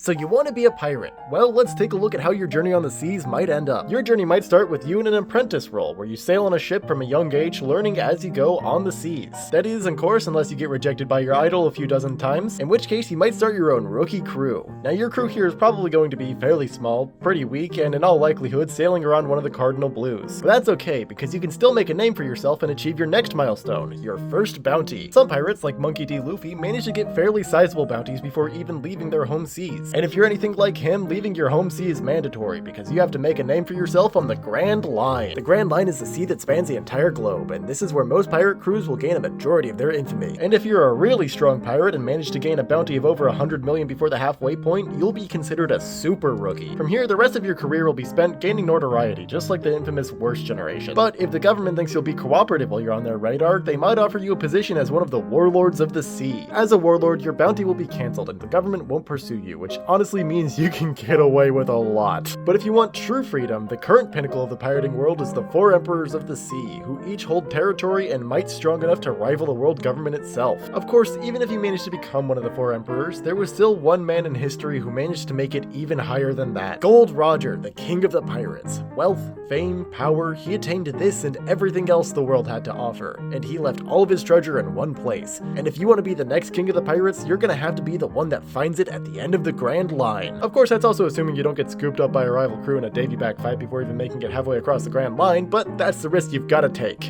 So you want to be a pirate? Well, let's take a look at how your journey on the seas might end up. Your journey might start with you in an apprentice role, where you sail on a ship from a young age, learning as you go on the seas. That is, of course, unless you get rejected by your idol a few dozen times, in which case you might start your own rookie crew. Now your crew here is probably going to be fairly small, pretty weak, and in all likelihood sailing around one of the cardinal blues. But that's okay, because you can still make a name for yourself and achieve your next milestone, your first bounty. Some pirates, like Monkey D. Luffy, manage to get fairly sizable bounties before even leaving their home seas. And if you're anything like him, leaving your home sea is mandatory, because you have to make a name for yourself on the Grand Line. The Grand Line is the sea that spans the entire globe, and this is where most pirate crews will gain a majority of their infamy. And if you're a really strong pirate and manage to gain a bounty of over 100 million before the halfway point, you'll be considered a super rookie. From here, the rest of your career will be spent gaining notoriety, just like the infamous Worst Generation. But if the government thinks you'll be cooperative while you're on their radar, they might offer you a position as one of the Warlords of the Sea. As a warlord, your bounty will be cancelled and the government won't pursue you, which honestly means you can get away with a lot. But if you want true freedom, the current pinnacle of the pirating world is the 4 Emperors of the Sea, who each hold territory and might strong enough to rival the world government itself. Of course, even if you managed to become one of the 4 Emperors, there was still one man in history who managed to make it even higher than that. Gold Roger, the king of the pirates. Wealth, fame, power, he attained this and everything else the world had to offer, and he left all of his treasure in one place. And if you want to be the next king of the pirates, you're gonna have to be the one that finds it at the end of the Grand Line. Of course, that's also assuming you don't get scooped up by a rival crew in a davy back fight before even making it halfway across the Grand Line, but that's the risk you've gotta take.